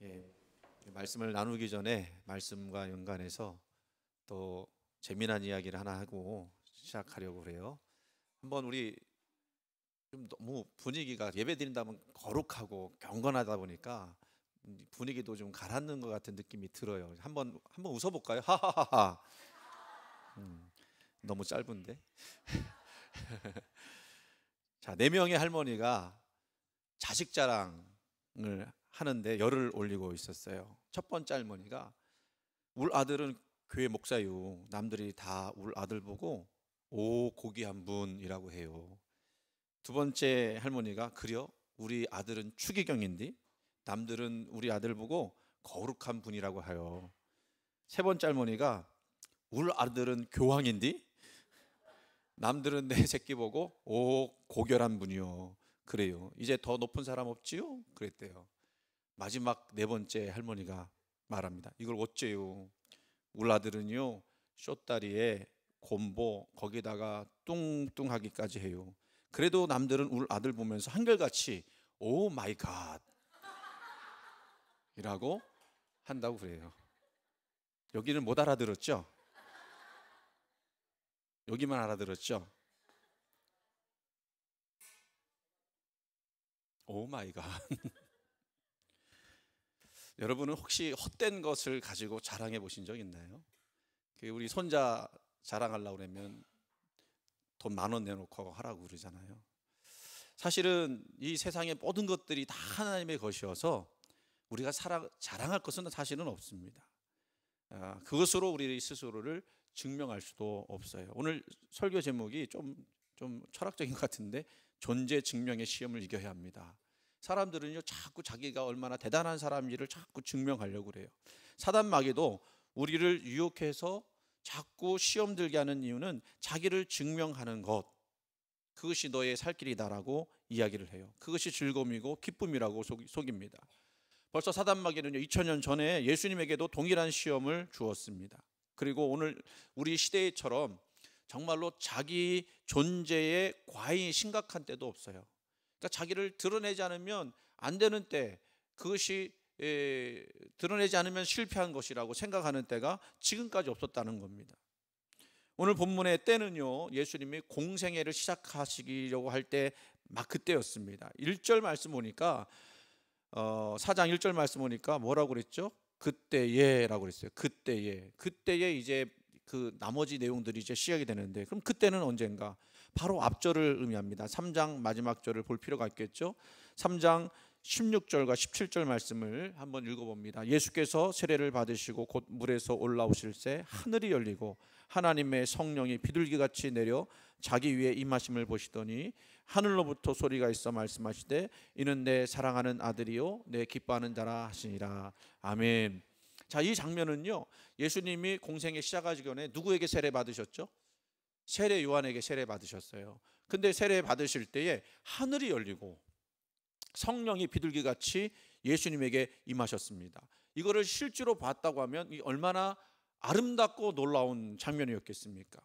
예, 말씀을 나누기 전에 말씀과 연관해서 또 재미난 이야기를 하나 하고 시작하려고 그래요. 한번 우리 좀 너무 분위기가 예배 드린다면 거룩하고 경건하다 보니까 분위기도 좀 가라앉는 것 같은 느낌이 들어요. 한번 웃어볼까요? 하하하하. 너무 짧은데. 자, 네 명의 할머니가 자식 자랑을 하는데 열을 올리고 있었어요. 첫 번째 할머니가 울 아들은 교회 목사요. 남들이 다 울 아들 보고 오 고귀한 분이라고 해요. 두 번째 할머니가 그려 우리 아들은 추기경인데 남들은 우리 아들 보고 거룩한 분이라고 해요. 세 번째 할머니가 울 아들은 교황인데 남들은 내 새끼 보고 오 고결한 분이요. 그래요. 이제 더 높은 사람 없지요? 그랬대요. 마지막 네 번째 할머니가 말합니다. 이걸 어째요? 울 아들은요 쇼다리에 곰보 거기다가 뚱뚱하기까지 해요. 그래도 남들은 울 아들 보면서 한결같이 오 마이 갓 이라고 한다고 그래요. 여기는 못 알아들었죠? 여기만 알아들었죠? 오 마이 갓. 여러분은 혹시 헛된 것을 가지고 자랑해 보신 적 있나요? 우리 손자 자랑하려고 그러면 돈 10,000원 내놓고 하라고 그러잖아요. 사실은 이 세상의 모든 것들이 다 하나님의 것이어서 우리가 자랑할 것은 사실은 없습니다. 그것으로 우리 스스로를 증명할 수도 없어요. 오늘 설교 제목이 좀 철학적인 것 같은데 존재 증명의 시험을 이겨야 합니다. 사람들은요 자꾸 자기가 얼마나 대단한 사람인지를 자꾸 증명하려고 그래요. 사단 마귀도 우리를 유혹해서 자꾸 시험 들게 하는 이유는 자기를 증명하는 것, 그것이 너의 살 길이다라고 이야기를 해요. 그것이 즐거움이고 기쁨이라고 속입니다. 벌써 사단 마귀는요 2000년 전에 예수님에게도 동일한 시험을 주었습니다. 그리고 오늘 우리 시대처럼 정말로 자기 존재의 과잉이 심각한 때도 없어요. 그러니까 자기를 드러내지 않으면 안 되는 때, 그것이 드러내지 않으면 실패한 것이라고 생각하는 때가 지금까지 없었다는 겁니다. 오늘 본문의 때는요 예수님이 공생애를 시작하시려고 할 때 막 그때였습니다. 1절 말씀 보니까 4장 1절 말씀 보니까 뭐라고 그랬죠? 그때에라고 그랬어요. 그때에 이제 그 나머지 내용들이 이제 시작이 되는데, 그럼 그때는 언젠가? 바로 앞절을 의미합니다. 3장 마지막 절을 볼 필요가 있겠죠. 3장 16절과 17절 말씀을 한번 읽어봅니다. 예수께서 세례를 받으시고 곧 물에서 올라오실새 하늘이 열리고 하나님의 성령이 비둘기같이 내려 자기 위에 임하심을 보시더니 하늘로부터 소리가 있어 말씀하시되 이는 내 사랑하는 아들이요 내 기뻐하는 자라 하시니라. 아멘. 자, 이 장면은요 예수님이 공생애 시작하기 전에 누구에게 세례 받으셨죠? 세례 요한에게 세례 받으셨어요. 근데 세례 받으실 때에 하늘이 열리고 성령이 비둘기같이 예수님에게 임하셨습니다. 이거를 실제로 봤다고 하면 얼마나 아름답고 놀라운 장면이었겠습니까?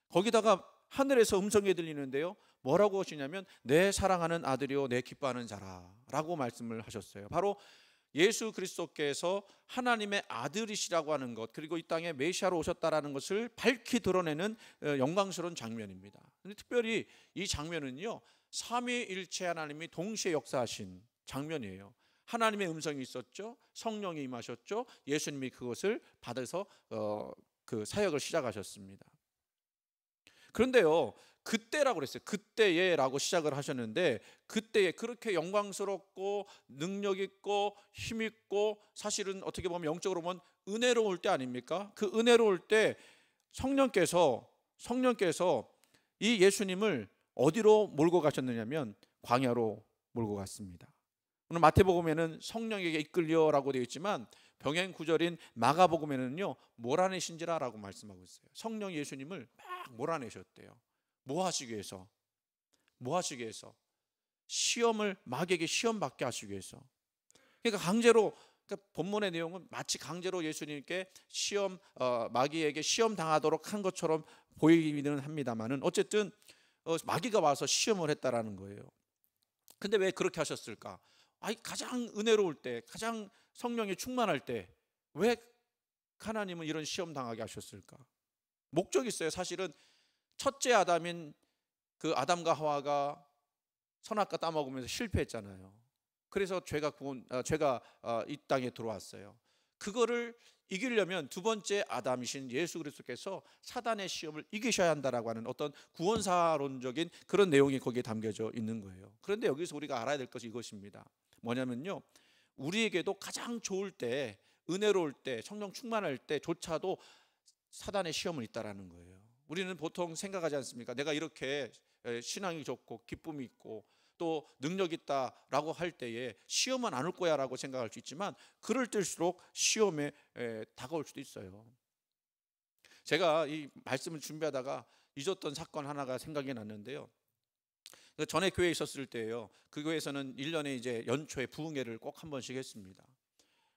거기다가 하늘에서 음성이 들리는데요 뭐라고 하시냐면 내 사랑하는 아들이요 내 기뻐하는 자라라고 말씀을 하셨어요. 바로 예수 그리스도께서 하나님의 아들이시라고 하는 것, 그리고 이 땅에 메시아로 오셨다라는 것을 밝히 드러내는 영광스러운 장면입니다. 근데 특별히 이 장면은요 삼위일체 하나님이 동시에 역사하신 장면이에요. 하나님의 음성이 있었죠, 성령이 임하셨죠, 예수님이 그것을 받아서 그 사역을 시작하셨습니다. 그런데요 그때라고 그랬어요. 그때에라고 시작을 하셨는데, 그때에 그렇게 영광스럽고 능력 있고 힘 있고 사실은 어떻게 보면 영적으로 보면 은혜로울 때 아닙니까? 그 은혜로울 때 성령께서 이 예수님을 어디로 몰고 가셨느냐면 광야로 몰고 갔습니다. 오늘 마태복음에는 성령에게 이끌려라고 되어 있지만 병행 구절인 마가복음에는요 몰아내신지라라고 말씀하고 있어요. 성령 예수님을 막 몰아내셨대요. 뭐 하시기 위해서? 시험을, 마귀에게 시험 받게 하시기 위해서. 그러니까 강제로, 그러니까 본문의 내용은 마치 강제로 예수님께 마귀에게 시험 당하도록 한 것처럼 보이기는 합니다만은 어쨌든 마귀가 와서 시험을 했다라는 거예요. 근데 왜 그렇게 하셨을까? 가장 은혜로울 때, 가장 성령이 충만할 때 왜 하나님은 이런 시험 당하게 하셨을까? 목적이 있어요. 사실은 첫째 아담인 그 아담과 하와가 선악과 따먹으면서 실패했잖아요. 그래서 죄가 이 땅에 들어왔어요. 그거를 이기려면 두 번째 아담이신 예수 그리스도께서 사단의 시험을 이기셔야 한다라고 하는 어떤 구원사론적인 그런 내용이 거기에 담겨져 있는 거예요. 그런데 여기서 우리가 알아야 될 것이 이것입니다. 뭐냐면요, 우리에게도 가장 좋을 때, 은혜로울 때, 성령 충만할 때조차도 사단의 시험은 있다라는 거예요. 우리는 보통 생각하지 않습니까? 내가 이렇게 신앙이 좋고 기쁨이 있고 또 능력 있다라고 할 때에 시험은 안 올 거야라고 생각할 수 있지만, 그럴 때일수록 시험에 다가올 수도 있어요. 제가 이 말씀을 준비하다가 잊었던 사건 하나가 생각이 났는데요. 전에 교회에 있었을 때예요. 그 교회에서는 1년에 이제 연초에 부흥회를 꼭 한 번씩 했습니다.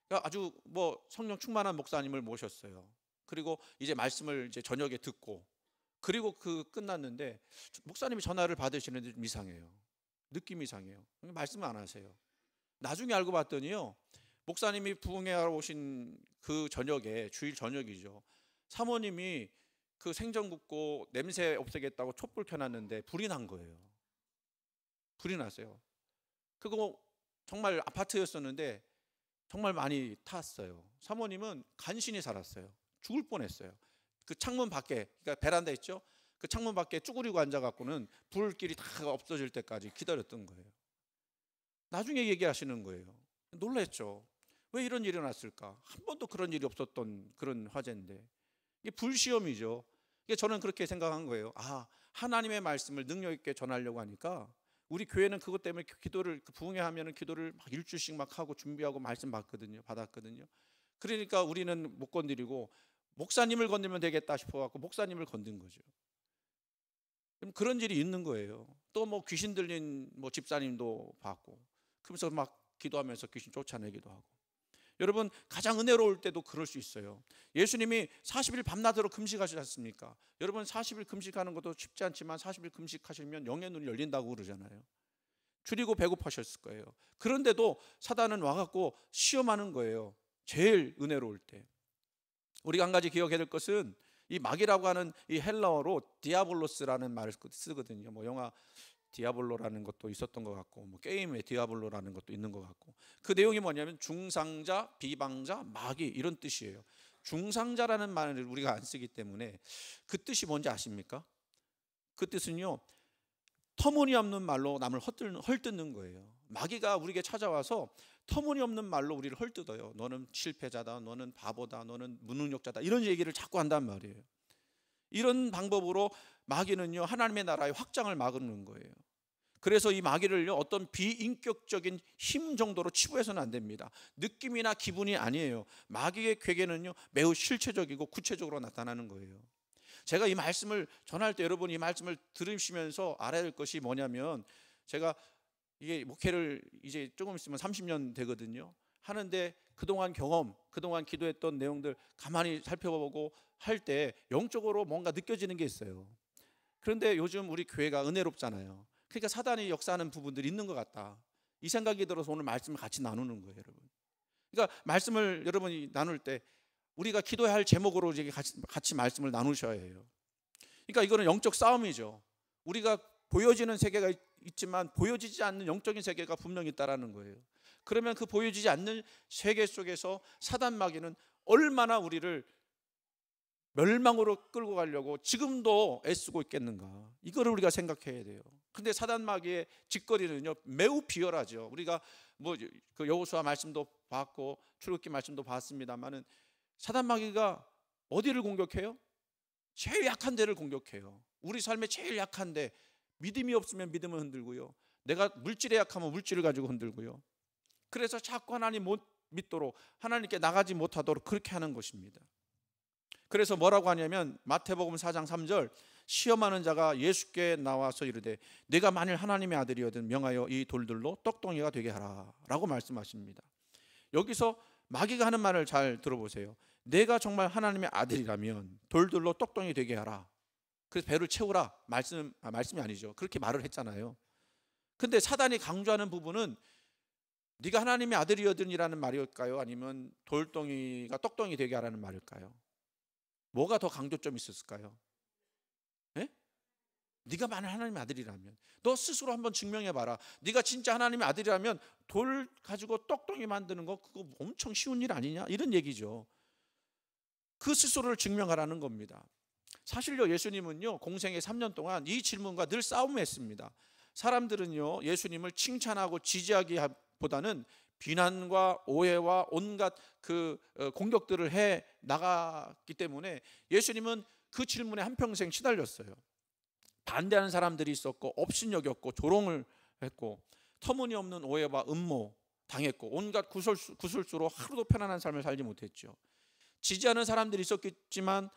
그러니까 아주 성령 충만한 목사님을 모셨어요. 그리고 이제 말씀을 이제 저녁에 듣고, 그리고 끝났는데 목사님이 전화를 받으시는데 좀 이상해요. 느낌이 이상해요. 말씀을 안 하세요. 나중에 알고 봤더니요, 목사님이 부흥회하러 오신 그 저녁에, 주일 저녁이죠, 사모님이 그 생전 굽고 냄새 없애겠다고 촛불 켜놨는데 불이 난 거예요. 불이 났어요. 그거 정말 아파트였었는데 정말 많이 탔어요. 사모님은 간신히 살았어요. 죽을 뻔했어요. 그 창문 밖에, 그러니까 베란다 있죠? 그 창문 밖에 쭈그리고 앉아갖고는 불길이 다 없어질 때까지 기다렸던 거예요. 나중에 얘기하시는 거예요. 놀랬죠. 왜 이런 일이 났을까? 한 번도 그런 일이 없었던 그런 화제인데, 이게 불시험이죠. 이게 저는 그렇게 생각한 거예요. 하나님의 말씀을 능력 있게 전하려고 하니까, 우리 교회는 그것 때문에 기도를, 부흥회 하면은 기도를 막 일주일씩 막 하고 준비하고 말씀 받았거든요. 그러니까 우리는 못 건드리고 목사님을 건들면 되겠다 싶어갖고 목사님을 건든 거죠. 그런 일이 있는 거예요. 또 귀신 들린 집사님도 봤고, 그러면서 막 기도하면서 귀신 쫓아내기도 하고. 여러분, 가장 은혜로울 때도 그럴 수 있어요. 예수님이 40일 밤낮으로 금식하시지 않습니까? 여러분, 40일 금식하는 것도 쉽지 않지만 40일 금식하시면 영의 눈이 열린다고 그러잖아요. 줄이고 배고파셨을 거예요. 그런데도 사단은 와갖고 시험하는 거예요. 제일 은혜로울 때. 우리가 한 가지 기억해야 될 것은, 이 마귀라고 하는 이 헬라어로 디아볼로스라는 말을 쓰거든요. 영화 디아볼로라는 것도 있었던 것 같고, 게임에 디아볼로라는 것도 있는 것 같고, 그 내용이 뭐냐면 중상자, 비방자, 마귀, 이런 뜻이에요. 중상자라는 말을 우리가 안 쓰기 때문에 그 뜻이 뭔지 아십니까? 그 뜻은요, 터무니없는 말로 남을 헐뜯는 거예요. 마귀가 우리에게 찾아와서 터무니없는 말로 우리를 헐뜯어요. 너는 실패자다, 너는 바보다, 너는 무능력자다, 이런 얘기를 자꾸 한단 말이에요. 이런 방법으로 마귀는요, 하나님의 나라의 확장을 막는 거예요. 그래서 이 마귀를요, 어떤 비인격적인 힘 정도로 치부해서는 안 됩니다. 느낌이나 기분이 아니에요. 마귀의 괴계는요, 매우 실체적이고 구체적으로 나타나는 거예요. 제가 이 말씀을 전할 때 여러분 이 말씀을 들으시면서 알아야 될 것이 뭐냐면, 제가 이게 목회를 이제 조금 있으면 30년 되거든요. 하는데 그동안 경험, 그동안 기도했던 내용들 가만히 살펴보고 할 때 영적으로 뭔가 느껴지는 게 있어요. 그런데 요즘 우리 교회가 은혜롭잖아요. 그러니까 사단이 역사하는 부분들이 있는 것 같다, 이 생각이 들어서 오늘 말씀을 같이 나누는 거예요, 여러분. 그러니까 말씀을 여러분이 나눌 때 우리가 기도해야 할 제목으로 이제 같이 말씀을 나누셔야 해요. 그러니까 이거는 영적 싸움이죠. 우리가 보여지는 세계가 있지만 보여지지 않는 영적인 세계가 분명히 있다라는 거예요. 그러면 그 보여지지 않는 세계 속에서 사단 마귀는 얼마나 우리를 멸망으로 끌고 가려고 지금도 애쓰고 있겠는가, 이거를 우리가 생각해야 돼요. 근데 사단 마귀의 짓거리는요, 매우 비열하죠. 우리가 그 여호수아 말씀도 봤고 출애굽기 말씀도 봤습니다만은, 사단 마귀가 어디를 공격해요? 제일 약한 데를 공격해요. 우리 삶에 제일 약한 데, 믿음이 없으면 믿음을 흔들고요, 내가 물질에 약하면 물질을 가지고 흔들고요. 그래서 자꾸 하나님 못 믿도록, 하나님께 나가지 못하도록 그렇게 하는 것입니다. 그래서 뭐라고 하냐면 마태복음 4장 3절, 시험하는 자가 예수께 나와서 이르되 내가 만일 하나님의 아들이거든 명하여 이 돌들로 떡덩이가 되게 하라 라고 말씀하십니다. 여기서 마귀가 하는 말을 잘 들어보세요. 내가 정말 하나님의 아들이라면 돌들로 떡덩이 되게 하라, 그래서 배를 채우라, 말씀이 아니죠. 그렇게 말을 했잖아요. 근데 사단이 강조하는 부분은 네가 하나님의 아들이거든이라는 말일까요? 아니면 돌덩이가 떡덩이 되게 하라는 말일까요? 뭐가 더 강조점이 있었을까요? 예? 네가 만약 하나님의 아들이라면 너 스스로 한번 증명해봐라. 네가 진짜 하나님의 아들이라면 돌 가지고 떡덩이 만드는 거 그거 엄청 쉬운 일 아니냐? 이런 얘기죠. 그 스스로를 증명하라는 겁니다. 사실요, 예수님은요 공생의 3년 동안 이 질문과 늘 싸움했습니다. 사람들은요 예수님을 칭찬하고 지지하기보다는 비난과 오해와 온갖 공격들을 해 나갔기 때문에 예수님은 그 질문에 한평생 시달렸어요. 반대하는 사람들이 있었고 업신여겼고 조롱을 했고 터무니없는 오해와 음모 당했고 온갖 구설수로 하루도 편안한 삶을 살지 못했죠. 지지하는 사람들이 있었겠지만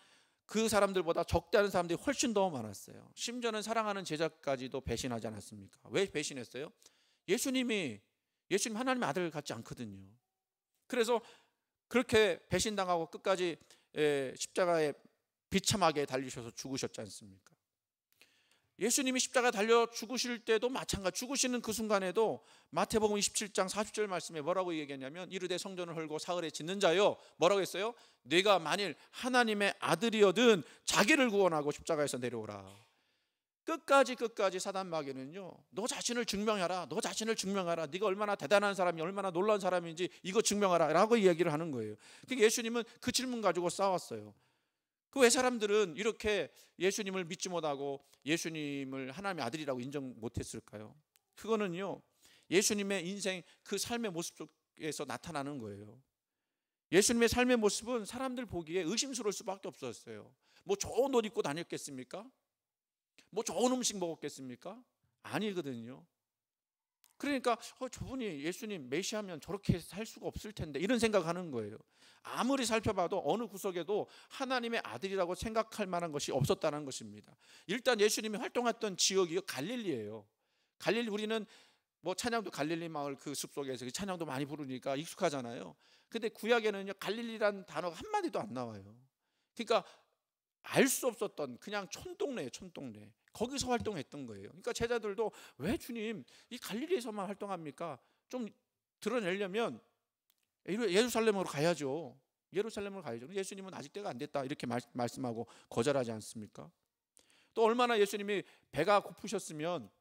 그 사람들보다 적대하는 사람들이 훨씬 더 많았어요. 심지어는 사랑하는 제자까지도 배신하지 않았습니까? 왜 배신했어요? 예수님 하나님의 아들 같지 않거든요. 그래서 그렇게 배신당하고 끝까지 십자가에 비참하게 달리셔서 죽으셨지 않습니까? 예수님이 십자가 달려 죽으실 때도 마찬가지, 죽으시는 그 순간에도 마태복음 27장 40절 말씀에 뭐라고 얘기했냐면 이르되 성전을 헐고 사흘에 짓는 자여, 뭐라고 했어요? 네가 만일 하나님의 아들이어든 자기를 구원하고 십자가에서 내려오라. 끝까지 사단 마귀는요 너 자신을 증명하라, 너 자신을 증명하라, 네가 얼마나 대단한 사람이 얼마나 놀라운 사람인지 이거 증명하라 라고 이야기를 하는 거예요. 그러니까 예수님은 그 질문 가지고 싸웠어요. 왜 사람들은 이렇게 예수님을 믿지 못하고 예수님을 하나님의 아들이라고 인정 못했을까요? 그거는요 예수님의 인생 그 삶의 모습 속에서 나타나는 거예요. 예수님의 삶의 모습은 사람들 보기에 의심스러울 수밖에 없었어요. 뭐 좋은 옷 입고 다녔겠습니까? 뭐 좋은 음식 먹었겠습니까? 아니거든요. 그러니까 저분이 예수님 메시아면 저렇게 살 수가 없을 텐데 이런 생각하는 거예요. 아무리 살펴봐도 어느 구석에도 하나님의 아들이라고 생각할 만한 것이 없었다는 것입니다. 일단 예수님이 활동했던 지역이 갈릴리예요. 갈릴리, 우리는 뭐 찬양도 갈릴리 마을 그 숲속에서 찬양도 많이 부르니까 익숙하잖아요. 근데 구약에는요 갈릴리라는 단어가 한마디도 안 나와요. 그러니까 알 수 없었던 그냥 촌동네예요, 촌동네. 거기서 활동했던 거예요. 그러니까 제자들도 왜 주님 이 갈릴리에서만 활동합니까? 좀 드러내려면 예루살렘으로 가야죠. 예루살렘으로 가야죠. 예수님은 아직 때가 안 됐다 이렇게 말씀하고 거절하지 않습니까? 또 얼마나 예수님이 배가 고프셨으면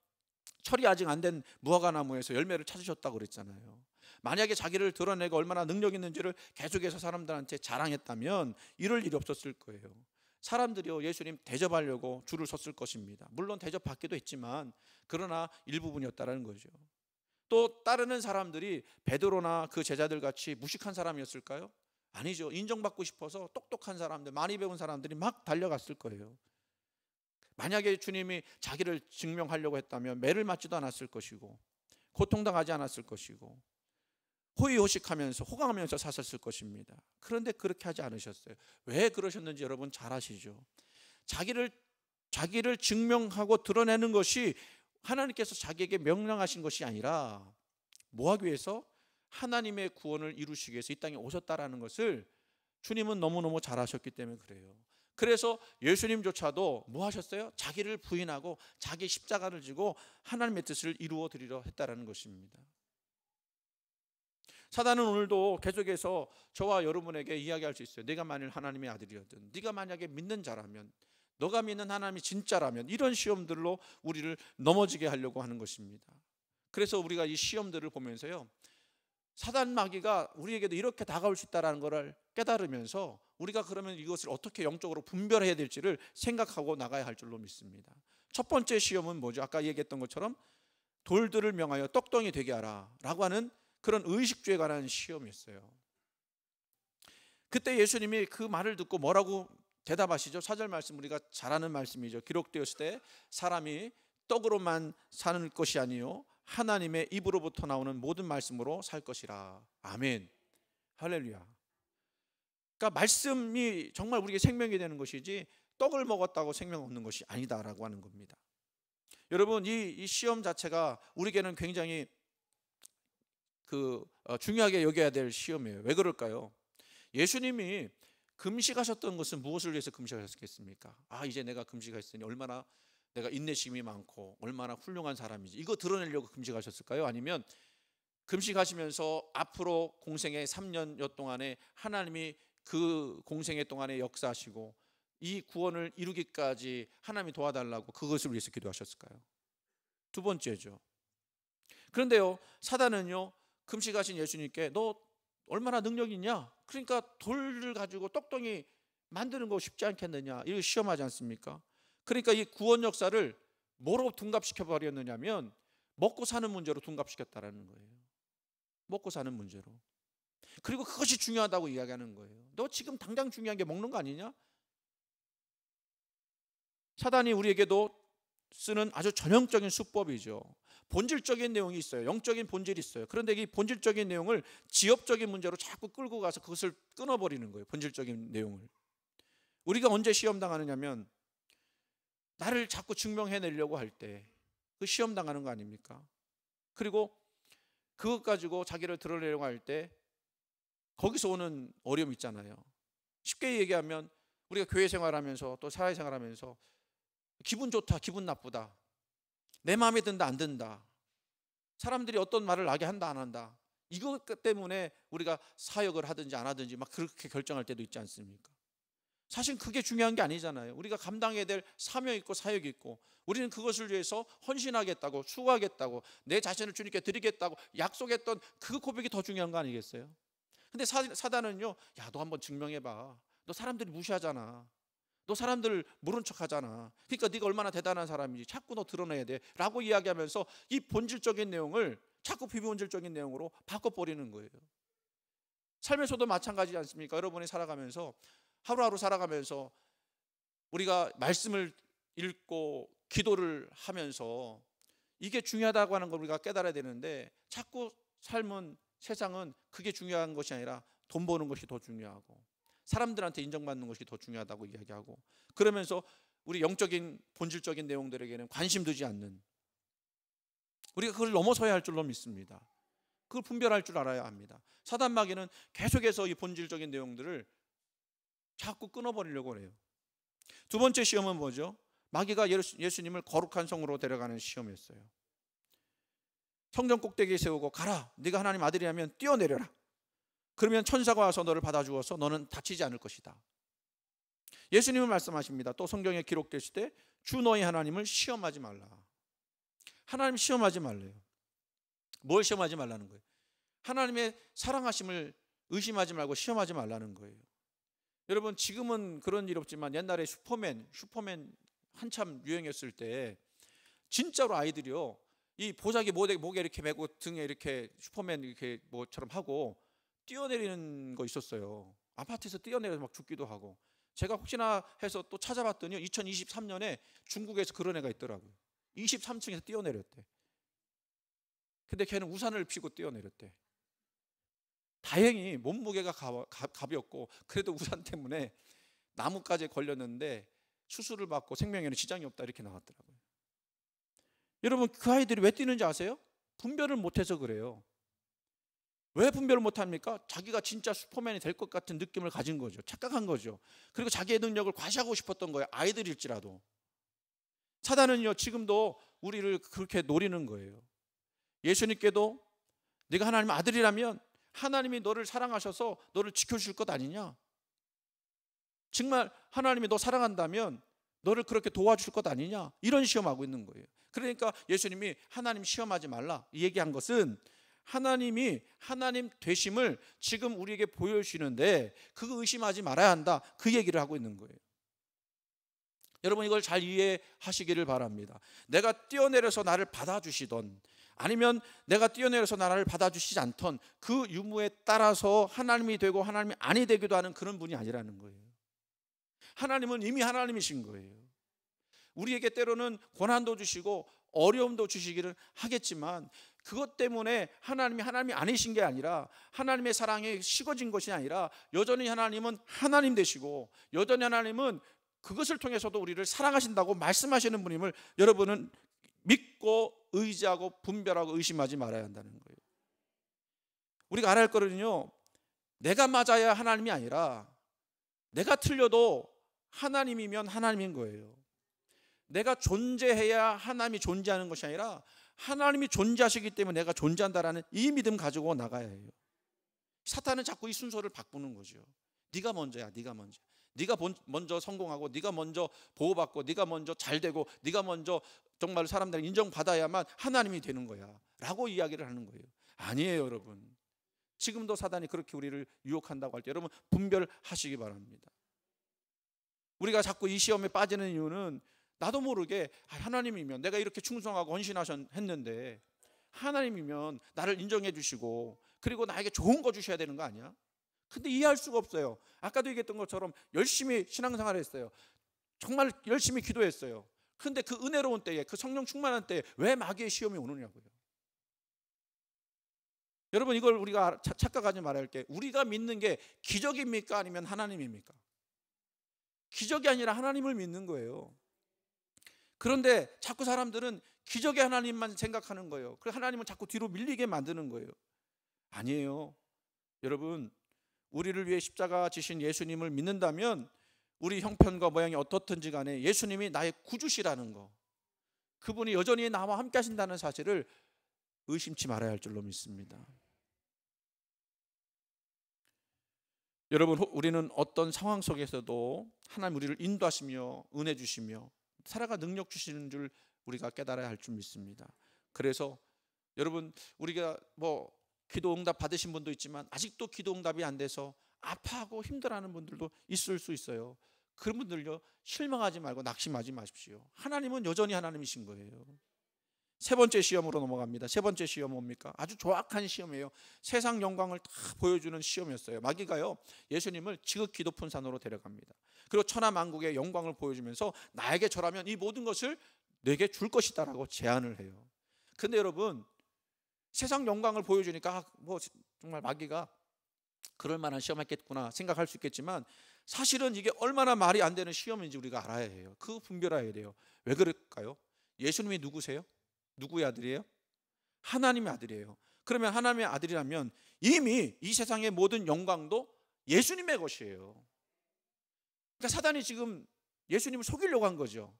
철이 아직 안 된 무화과나무에서 열매를 찾으셨다고 그랬잖아요. 만약에 자기를 드러내고 얼마나 능력 있는지를 계속해서 사람들한테 자랑했다면 이럴 일이 없었을 거예요. 사람들이요 예수님 대접하려고 줄을 섰을 것입니다. 물론 대접받기도 했지만 그러나 일부분이었다는 거죠. 또 따르는 사람들이 베드로나 그 제자들 같이 무식한 사람이었을까요? 아니죠. 인정받고 싶어서 똑똑한 사람들, 많이 배운 사람들이 막 달려갔을 거예요. 만약에 주님이 자기를 증명하려고 했다면 매를 맞지도 않았을 것이고 고통당하지 않았을 것이고 호의호식하면서 호강하면서 사셨을 것입니다. 그런데 그렇게 하지 않으셨어요. 왜 그러셨는지 여러분 잘 아시죠? 자기를 증명하고 드러내는 것이 하나님께서 자기에게 명령하신 것이 아니라 뭐 하기 위해서? 하나님의 구원을 이루시기 위해서 이 땅에 오셨다라는 것을 주님은 너무너무 잘 아셨기 때문에 그래요. 그래서 예수님조차도 뭐 하셨어요? 자기를 부인하고 자기 십자가를 지고 하나님의 뜻을 이루어 드리려 했다라는 것입니다. 사단은 오늘도 계속해서 저와 여러분에게 이야기할 수 있어요. 네가 만일 하나님의 아들이었든, 네가 만약에 믿는 자라면, 너가 믿는 하나님이 진짜라면, 이런 시험들로 우리를 넘어지게 하려고 하는 것입니다. 그래서 우리가 이 시험들을 보면서요 사단 마귀가 우리에게도 이렇게 다가올 수 있다는 것을 깨달으면서 우리가 그러면 이것을 어떻게 영적으로 분별해야 될지를 생각하고 나가야 할 줄로 믿습니다. 첫 번째 시험은 뭐죠? 아까 얘기했던 것처럼 돌들을 명하여 떡덩이 되게 하라 라고 하는 그런 의식주에 관한 시험이었어요. 그때 예수님이 그 말을 듣고 뭐라고 대답하시죠? 4절 말씀 우리가 잘 아는 말씀이죠. 기록되었을 때 사람이 떡으로만 사는 것이 아니요 하나님의 입으로부터 나오는 모든 말씀으로 살 것이라. 아멘. 할렐루야. 그러니까 말씀이 정말 우리에게 생명이 되는 것이지 떡을 먹었다고 생명 얻는 것이 아니다라고 하는 겁니다. 여러분 이 시험 자체가 우리에게는 굉장히 중요하게 여겨야 될 시험이에요. 왜 그럴까요? 예수님이 금식하셨던 것은 무엇을 위해서 금식하셨겠습니까? 이제 내가 금식했으니 얼마나 내가 인내심이 많고 얼마나 훌륭한 사람이지, 이거 드러내려고 금식하셨을까요? 아니면 금식하시면서 앞으로 공생의 3년여 동안에 하나님이 그 공생의 동안에 역사하시고 이 구원을 이루기까지 하나님이 도와달라고 그것을 위해서 기도하셨을까요? 두 번째죠. 그런데요, 사단은요, 금식하신 예수님께 너 얼마나 능력 있냐? 그러니까 돌을 가지고 똑똑히 만드는 거 쉽지 않겠느냐? 이거 시험하지 않습니까? 그러니까 이 구원 역사를 뭐로 둔갑시켜 버렸느냐면 먹고 사는 문제로 둔갑시켰다라는 거예요. 먹고 사는 문제로. 그리고 그것이 중요하다고 이야기하는 거예요. 너 지금 당장 중요한 게 먹는 거 아니냐? 사단이 우리에게도 쓰는 아주 전형적인 수법이죠. 본질적인 내용이 있어요. 영적인 본질이 있어요. 그런데 이 본질적인 내용을 지엽적인 문제로 자꾸 끌고 가서 그것을 끊어버리는 거예요. 본질적인 내용을. 우리가 언제 시험 당하느냐면 나를 자꾸 증명해내려고 할 때 그 시험 당하는 거 아닙니까? 그리고 그것 가지고 자기를 드러내려고 할 때 거기서 오는 어려움이 있잖아요. 쉽게 얘기하면 우리가 교회 생활하면서 또 사회생활하면서 기분 좋다, 기분 나쁘다, 내 마음에 든다, 안 든다, 사람들이 어떤 말을 나게 한다, 안 한다, 이것 때문에 우리가 사역을 하든지 안 하든지 막 그렇게 결정할 때도 있지 않습니까? 사실 그게 중요한 게 아니잖아요. 우리가 감당해야 될 사명 있고 사역이 있고 우리는 그것을 위해서 헌신하겠다고, 수고하겠다고, 내 자신을 주님께 드리겠다고 약속했던 그 고백이 더 중요한 거 아니겠어요? 근데 사단은요, 야, 너 한번 증명해봐. 너 사람들이 무시하잖아. 너 사람들 모른 척하잖아. 그러니까 네가 얼마나 대단한 사람인지 자꾸 너 드러내야 돼 라고 이야기하면서 이 본질적인 내용을 자꾸 비본질적인 내용으로 바꿔버리는 거예요. 삶에서도 마찬가지지 않습니까? 여러분이 살아가면서 하루하루 살아가면서 우리가 말씀을 읽고 기도를 하면서 이게 중요하다고 하는 걸 우리가 깨달아야 되는데 자꾸 삶은, 세상은 그게 중요한 것이 아니라 돈 버는 것이 더 중요하고 사람들한테 인정받는 것이 더 중요하다고 이야기하고 그러면서 우리 영적인 본질적인 내용들에게는 관심 두지 않는, 우리가 그걸 넘어서야 할 줄로 믿습니다. 그걸 분별할 줄 알아야 합니다. 사단 마귀는 계속해서 이 본질적인 내용들을 자꾸 끊어버리려고 해요. 두 번째 시험은 뭐죠? 마귀가 예수님을 거룩한 성으로 데려가는 시험이었어요. 성전 꼭대기에 세우고 가라, 네가 하나님 아들이라면 뛰어내려라. 그러면 천사가 와서 너를 받아주어서 너는 다치지 않을 것이다. 예수님은 말씀하십니다. 또 성경에 기록되시되 주 너희 하나님을 시험하지 말라. 하나님 시험하지 말래요. 뭘 시험하지 말라는 거예요? 하나님의 사랑하심을 의심하지 말고 시험하지 말라는 거예요. 여러분, 지금은 그런 일 없지만 옛날에 슈퍼맨 한참 유행했을 때 진짜로 아이들이요, 이 보자기 목에 이렇게 메고 등에 이렇게 슈퍼맨 이렇게 뭐처럼 하고 뛰어내리는 거 있었어요. 아파트에서 뛰어내려서 막 죽기도 하고. 제가 혹시나 해서 또 찾아봤더니 2023년에 중국에서 그런 애가 있더라고요. 23층에서 뛰어내렸대. 근데 걔는 우산을 피고 뛰어내렸대. 다행히 몸무게가 가볍고 그래도 우산 때문에 나뭇가지에 걸렸는데 수술을 받고 생명에는 지장이 없다 이렇게 나왔더라고요. 여러분, 그 아이들이 왜 뛰는지 아세요? 분별을 못해서 그래요. 왜 분별을 못합니까? 자기가 진짜 슈퍼맨이 될 것 같은 느낌을 가진 거죠. 착각한 거죠. 그리고 자기의 능력을 과시하고 싶었던 거예요. 아이들일지라도. 사단은요, 지금도 우리를 그렇게 노리는 거예요. 예수님께도 네가 하나님 아들이라면 하나님이 너를 사랑하셔서 너를 지켜줄 것 아니냐? 정말 하나님이 너 사랑한다면 너를 그렇게 도와줄 것 아니냐? 이런 시험하고 있는 거예요. 그러니까 예수님이 하나님 시험하지 말라 이 얘기한 것은 하나님이 하나님 되심을 지금 우리에게 보여주시는데 그거 의심하지 말아야 한다, 그 얘기를 하고 있는 거예요. 여러분, 이걸 잘 이해하시기를 바랍니다. 내가 뛰어내려서 나를 받아주시던 아니면 내가 뛰어내려서 나를 받아주시지 않던 그 유무에 따라서 하나님이 되고 하나님이 아니 되기도 하는 그런 분이 아니라는 거예요. 하나님은 이미 하나님이신 거예요. 우리에게 때로는 고난도 주시고 어려움도 주시기를 하겠지만 그것 때문에 하나님이 아니신 게 아니라 하나님의 사랑이 식어진 것이 아니라 여전히 하나님은 하나님 되시고 여전히 하나님은 그것을 통해서도 우리를 사랑하신다고 말씀하시는 분임을 여러분은 믿고 의지하고 분별하고 의심하지 말아야 한다는 거예요. 우리가 알아야 할 거는요, 내가 맞아야 하나님이 아니라 내가 틀려도 하나님이면 하나님인 거예요. 내가 존재해야 하나님이 존재하는 것이 아니라 하나님이 존재하시기 때문에 내가 존재한다라는 이 믿음 가지고 나가야 해요. 사탄은 자꾸 이 순서를 바꾸는 거죠. 네가 먼저야, 네가 먼저. 네가 먼저 성공하고, 네가 먼저 보호받고, 네가 먼저 잘되고, 네가 먼저 정말 사람들이 인정받아야만 하나님이 되는 거야 라고 이야기를 하는 거예요. 아니에요, 여러분. 지금도 사단이 그렇게 우리를 유혹한다고 할 때 여러분 분별하시기 바랍니다. 우리가 자꾸 이 시험에 빠지는 이유는 나도 모르게 하나님이면 내가 이렇게 충성하고 헌신했는데 하나님이면 나를 인정해 주시고 그리고 나에게 좋은 거 주셔야 되는 거 아니야? 근데 이해할 수가 없어요. 아까도 얘기했던 것처럼 열심히 신앙생활을 했어요. 정말 열심히 기도했어요. 근데 그 은혜로운 때에, 그 성령 충만한 때에 왜 마귀의 시험이 오느냐고요. 여러분, 이걸 우리가 착각하지 말아야 할 게, 우리가 믿는 게 기적입니까 아니면 하나님입니까? 기적이 아니라 하나님을 믿는 거예요. 그런데 자꾸 사람들은 기적의 하나님만 생각하는 거예요. 그래서 하나님은 자꾸 뒤로 밀리게 만드는 거예요. 아니에요. 여러분, 우리를 위해 십자가 지신 예수님을 믿는다면 우리 형편과 모양이 어떻든지 간에 예수님이 나의 구주시라는 거, 그분이 여전히 나와 함께 하신다는 사실을 의심치 말아야 할 줄로 믿습니다. 여러분, 우리는 어떤 상황 속에서도 하나님 우리를 인도하시며 은혜 주시며 살아가 능력 주시는 줄 우리가 깨달아야 할 줄 믿습니다. 그래서 여러분, 우리가 기도 응답 받으신 분도 있지만 아직도 기도 응답이 안 돼서 아파하고 힘들어하는 분들도 있을 수 있어요. 그런 분들요, 실망하지 말고 낙심하지 마십시오. 하나님은 여전히 하나님이신 거예요. 세 번째 시험으로 넘어갑니다. 세 번째 시험 뭡니까? 아주 조악한 시험이에요. 세상 영광을 다 보여주는 시험이었어요. 마귀가요, 예수님을 지극히 높은 산으로 데려갑니다. 그리고 천하만국의 영광을 보여주면서 나에게 절하면 이 모든 것을 내게 줄 것이다 라고 제안을 해요. 근데 여러분, 세상 영광을 보여주니까 정말 마귀가 그럴 만한 시험했겠구나 생각할 수 있겠지만 사실은 이게 얼마나 말이 안 되는 시험인지 우리가 알아야 해요. 그거 분별해야 돼요. 왜 그럴까요? 예수님이 누구세요? 누구의 아들이에요? 하나님의 아들이에요. 그러면 하나님의 아들이라면 이미 이 세상의 모든 영광도 예수님의 것이에요. 그러니까 사단이 지금 예수님을 속이려고 한 거죠.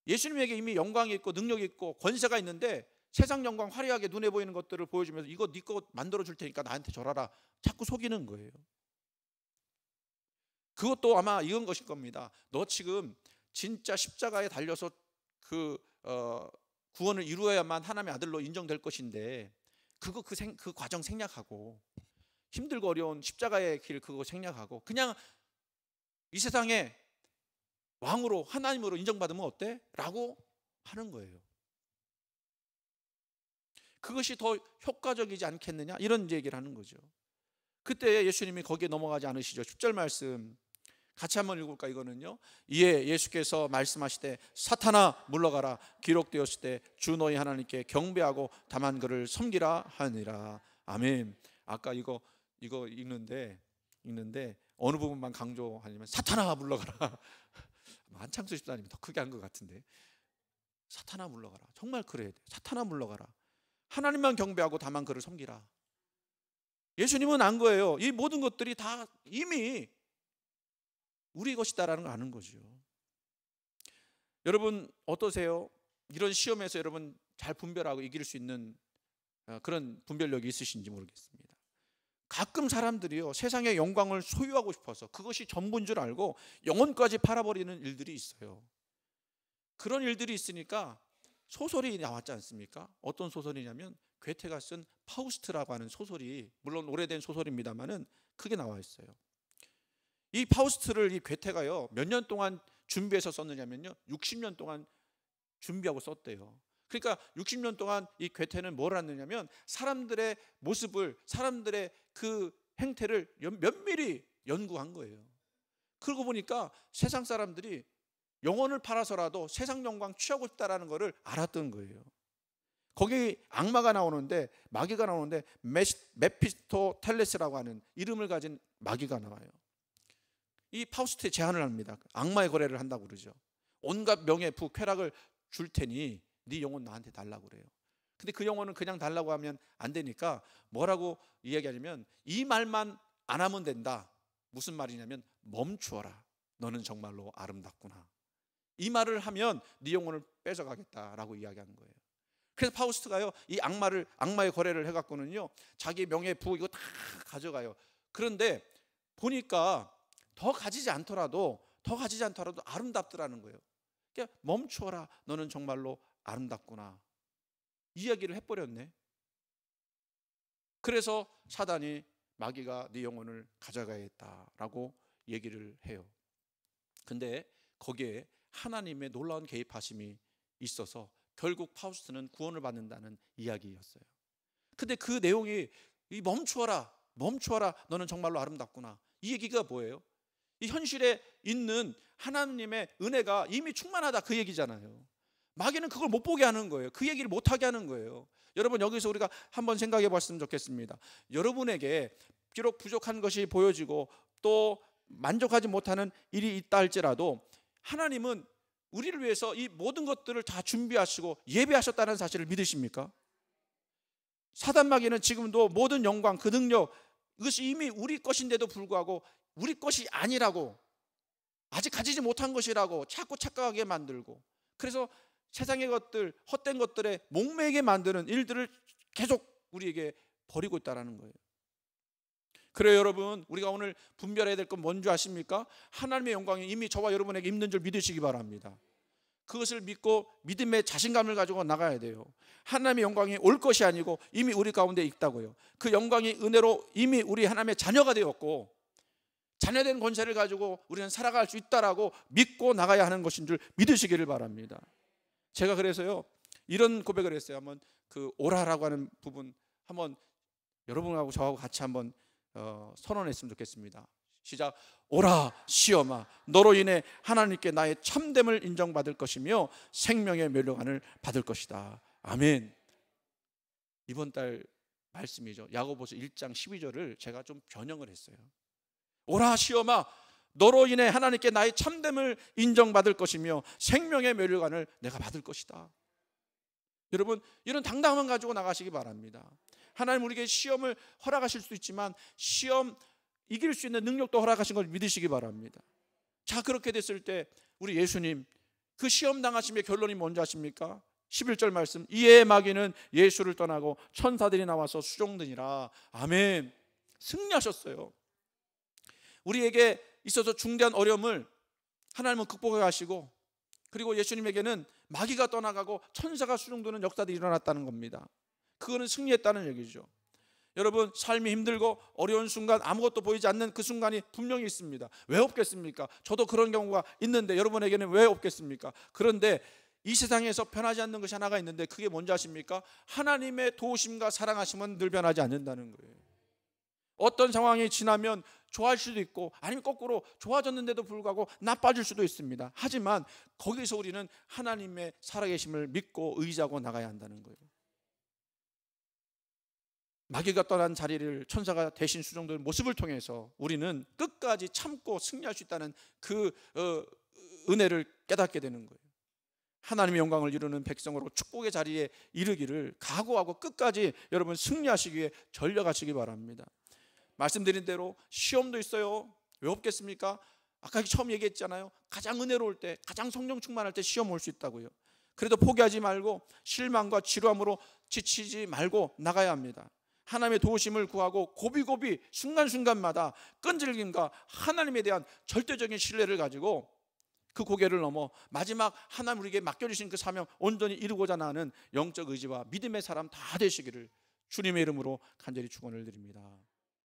예수님에게 이미 영광이 있고 능력이 있고 권세가 있는데 세상 영광 화려하게 눈에 보이는 것들을 보여주면서 이거 네 거 만들어 줄 테니까 나한테 절하라, 자꾸 속이는 거예요. 그것도 아마 이런 것일 겁니다. 너 지금 진짜 십자가에 달려서 구원을 이루어야만 하나님의 아들로 인정될 것인데 그 과정 생략하고, 힘들고 어려운 십자가의 길 그거 생략하고 그냥 이 세상에 왕으로 하나님으로 인정받으면 어때? 라고 하는 거예요. 그것이 더 효과적이지 않겠느냐, 이런 얘기를 하는 거죠. 그때 예수님이 거기에 넘어가지 않으시죠. 10절 말씀 같이 한번 읽을까? 이거는요, 이에 예수께서 말씀하시되 사탄아 물러가라, 기록되었을 때 주 너희 하나님께 경배하고 다만 그를 섬기라 하니라. 아멘. 아까 이거 읽는데 어느 부분만 강조하냐면 사탄아 물러가라. 한창수 집사님이 더 크게 한 것 같은데, 사탄아 물러가라. 정말 그래야 돼. 사탄아 물러가라. 하나님만 경배하고 다만 그를 섬기라. 예수님은 안 거예요. 이 모든 것들이 다 이미 우리 것이다라는 걸 아는 거죠. 여러분 어떠세요? 이런 시험에서 여러분 잘 분별하고 이길 수 있는 그런 분별력이 있으신지 모르겠습니다. 가끔 사람들이요, 세상의 영광을 소유하고 싶어서 그것이 전부인 줄 알고 영혼까지 팔아버리는 일들이 있어요. 그런 일들이 있으니까 소설이 나왔지 않습니까? 어떤 소설이냐면 괴테가 쓴 파우스트라고 하는 소설이, 물론 오래된 소설입니다만은 크게 나와 있어요. 이 파우스트를 이 괴테가요, 몇 년 동안 준비해서 썼느냐면요, 60년 동안 준비하고 썼대요. 그러니까 60년 동안 이 괴테는 뭘 했느냐면 사람들의 모습을, 사람들의 그 행태를 면밀히 연구한 거예요. 그러고 보니까 세상 사람들이 영혼을 팔아서라도 세상 영광 취하고 싶다라는 것을 알았던 거예요. 거기 악마가 나오는데, 마귀가 나오는데 메피스토텔레스라고 하는 이름을 가진 마귀가 나와요. 이 파우스트에 제안을 합니다. 악마의 거래를 한다고 그러죠. 온갖 명예, 부, 쾌락을 줄 테니 네 영혼 나한테 달라고 그래요. 근데 그 영혼은 그냥 달라고 하면 안 되니까 뭐라고 이야기하냐면 이 말만 안 하면 된다. 무슨 말이냐면 멈추어라. 너는 정말로 아름답구나. 이 말을 하면 네 영혼을 뺏어가겠다라고 이야기하는 거예요. 그래서 파우스트가요, 이 악마의 거래를 해갖고는요, 자기 명예, 부호 이거 다 가져가요. 그런데 보니까 더 가지지 않더라도 아름답더라는 거예요. 그러니까 멈추어라, 너는 정말로 아름답구나, 이야기를 해버렸네. 그래서 사단이, 마귀가 네 영혼을 가져가야겠다라고 얘기를 해요. 근데 거기에 하나님의 놀라운 개입하심이 있어서 결국 파우스트는 구원을 받는다는 이야기였어요. 근데 그 내용이, 이 멈추어라, 너는 정말로 아름답구나, 이 얘기가 뭐예요? 이 현실에 있는 하나님의 은혜가 이미 충만하다, 그 얘기잖아요. 마귀는 그걸 못 보게 하는 거예요. 그 얘기를 못 하게 하는 거예요. 여러분, 여기서 우리가 한번 생각해 봤으면 좋겠습니다. 여러분에게 비록 부족한 것이 보여지고 또 만족하지 못하는 일이 있다 할지라도 하나님은 우리를 위해서 이 모든 것들을 다 준비하시고 예비하셨다는 사실을 믿으십니까? 사단 마귀는 지금도 모든 영광, 그 능력, 이것이 이미 우리 것인데도 불구하고 우리 것이 아니라고, 아직 가지지 못한 것이라고 자꾸 착각하게 만들고, 그래서 세상의 것들, 헛된 것들에 목매게 만드는 일들을 계속 우리에게 벌이고 있다는 거예요. 그래요, 여러분, 우리가 오늘 분별해야 될 건 뭔지 아십니까? 하나님의 영광이 이미 저와 여러분에게 있는 줄 믿으시기 바랍니다. 그것을 믿고 믿음의 자신감을 가지고 나가야 돼요. 하나님의 영광이 올 것이 아니고 이미 우리 가운데 있다고요. 그 영광이 은혜로 이미 우리 하나님의 자녀가 되었고, 자녀된 권세를 가지고 우리는 살아갈 수 있다라고 믿고 나가야 하는 것인 줄 믿으시기를 바랍니다. 제가 그래서요, 이런 고백을 했어요. 한번 그 오라라고 하는 부분 한번 여러분하고 저하고 같이 한번 선언했으면 좋겠습니다. 시작. 오라 시험아, 너로 인해 하나님께 나의 참됨을 인정받을 것이며 생명의 면류관을 받을 것이다. 아멘. 이번 달 말씀이죠. 야고보서 1장 12절을 제가 좀 변형을 했어요. 오라 시험아, 너로 인해 하나님께 나의 참됨을 인정받을 것이며 생명의 면류관을 내가 받을 것이다. 여러분, 이런 당당함을 가지고 나가시기 바랍니다. 하나님 우리에게 시험을 허락하실 수도 있지만 시험 이길 수 있는 능력도 허락하신 걸 믿으시기 바랍니다. 자, 그렇게 됐을 때 우리 예수님, 그 시험 당하심의 결론이 뭔지 아십니까? 11절 말씀, 이에 마귀는 예수를 떠나고 천사들이 나와서 수종드니라. 아멘. 승리하셨어요. 우리에게 있어서 중대한 어려움을 하나님은 극복해 가시고, 그리고 예수님에게는 마귀가 떠나가고 천사가 수종드는 역사들이 일어났다는 겁니다. 그거는 승리했다는 얘기죠. 여러분, 삶이 힘들고 어려운 순간, 아무것도 보이지 않는 그 순간이 분명히 있습니다. 왜 없겠습니까? 저도 그런 경우가 있는데 여러분에게는 왜 없겠습니까? 그런데 이 세상에서 변하지 않는 것이 하나가 있는데 그게 뭔지 아십니까? 하나님의 도우심과 사랑하심은 늘 변하지 않는다는 거예요. 어떤 상황이 지나면 좋아할 수도 있고, 아니면 거꾸로 좋아졌는데도 불구하고 나빠질 수도 있습니다. 하지만 거기서 우리는 하나님의 살아계심을 믿고 의지하고 나가야 한다는 거예요. 마귀가 떠난 자리를 천사가 대신 수종되는 모습을 통해서 우리는 끝까지 참고 승리할 수 있다는 그 은혜를 깨닫게 되는 거예요. 하나님의 영광을 이루는 백성으로 축복의 자리에 이르기를 각오하고 끝까지 여러분 승리하시기 위해 전력하시기 바랍니다. 말씀드린 대로 시험도 있어요. 왜 없겠습니까? 아까 처음 얘기했잖아요. 가장 은혜로울 때, 가장 성령 충만할 때 시험 올 수 있다고요. 그래도 포기하지 말고 실망과 지루함으로 지치지 말고 나가야 합니다. 하나님의 도우심을 구하고 고비고비 순간순간마다 끈질김과 하나님에 대한 절대적인 신뢰를 가지고 그 고개를 넘어 마지막 하나님 우리에게 맡겨주신 그 사명 온전히 이루고자 하는 영적 의지와 믿음의 사람 다 되시기를 주님의 이름으로 간절히 축원을 드립니다.